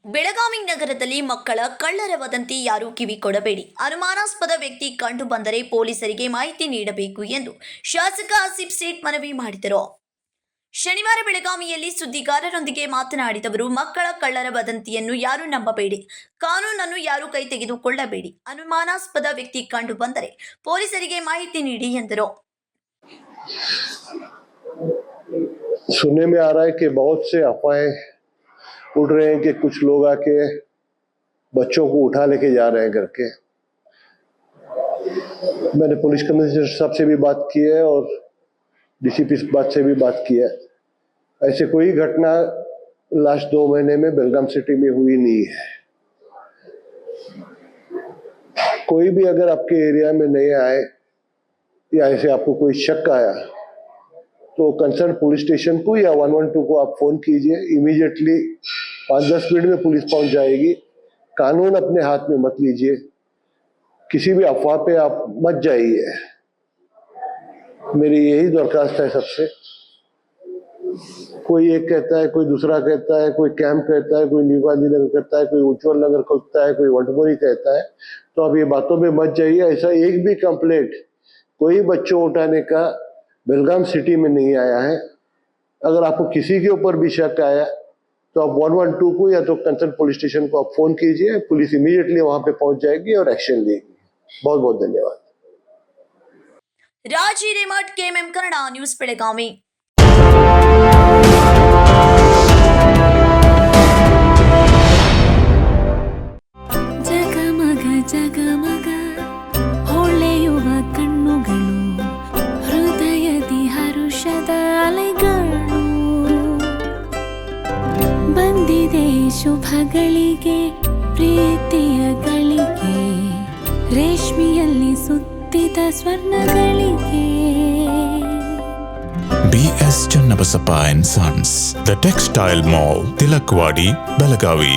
ಬೆಳಗಾವಿ ನಗರದಲ್ಲಿ ಮಕ್ಕಳ ಕಳ್ಳರ ವದಂತಿ ಯಾರೂ ಕಿವಿ ಕೊಡಬೇಡಿ. ಅನುಮಾನಾಸ್ಪದ ವ್ಯಕ್ತಿ ಕಂಡು ಬಂದರೆ ಪೊಲೀಸರಿಗೆ ಮಾಹಿತಿ ನೀಡಬೇಕು ಎಂದು ಶಾಸಕ ಆಸಿಫ್ ಸೇಠ್ ಮನವಿ ಮಾಡಿದರು. ಶನಿವಾರ ಬೆಳಗಾವಿಯಲ್ಲಿ ಸುದ್ದಿಗಾರರೊಂದಿಗೆ ಮಾತನಾಡಿದವರು, ಮಕ್ಕಳ ಕಳ್ಳರ ವದಂತಿಯನ್ನು ಯಾರೂ ನಂಬಬೇಡಿ. ಕಾನೂನನ್ನು ಯಾರೂ ಕೈ ತೆಗೆದುಕೊಳ್ಳಬೇಡಿ. ಅನುಮಾನಾಸ್ಪದ ವ್ಯಕ್ತಿ ಕಂಡು ಬಂದರೆ ಪೊಲೀಸರಿಗೆ ಮಾಹಿತಿ ನೀಡಿ ಎಂದರು. सुनने में आ रहा है कि बहुत से अफवाहें उड़ रहे हैं कि कुछ लोग आके बच्चों को उठा लेके जा रहे हैं करके। मैंने पुलिस कमिश्नर साहब से भी बात की है और डीसीपी बात से भी बात की है। ऐसे कोई घटना लास्ट 2 महीने में बेलगाम सिटी में हुई नहीं है। कोई भी अगर आपके एरिया में नहीं आए या ऐसे आपको कोई शक आया तो कंसर्न पुलिस स्टेशन को या 112 को आप फोन कीजिए। इमीडिएटली 5-10 मिनट में पुलिस पहुंच जाएगी। कानून अपने हाथ में मत लीजिए, किसी भी अफवाह पे आप मत जाइए। मेरी यही दरखास्त है सबसे। कोई एक कहता है, कोई दूसरा कहता है, कोई कैंप कहता है, कोई न्यू गांधीनगर कहता है, कोई उज्जवल नगर कहता है, कोई वटमोरी कहता है। तो आप ये बातों में मत जाइए। ऐसा एक भी कंप्लेंट कोई बच्चों उठाने का बेलगाम सिटी में नहीं आया है। अगर आपको किसी के ऊपर भी शक आया तो आप 112 को या तो कंसर्न पुलिस स्टेशन को आप फोन कीजिए। पुलिस इमीडिएटली वहां पे पहुंच जाएगी और एक्शन लेगी। बहुत बहुत धन्यवाद। ರಾಜಿ ರೇಮಠ್, ಕೆಎಂಎಂ ಕನ್ನಡ ನ್ಯೂಸ್, ಬೆಳಗಾವಿ. ಜಗಮಗ ಜಗಮಗ ಹೊಳೆಯುವ ಕಣ್ಣುಗಳು, ಹೃದಯದಿ ಹರುಷದ ಅಲೆಗಳು. ಬಂದಿದೆ ಶುಭಗಳಿಗೆ, ಪ್ರೀತಿಯ ಗಳಿಗೆ, ರೇಷ್ಮೆಯಲ್ಲಿ ಸುತ್ತಿದ ಸ್ವರ್ಣಗಳಿಗೆ. BS Channabasappa and Sons, The Textile Mall, Tilakwadi, Belagavi.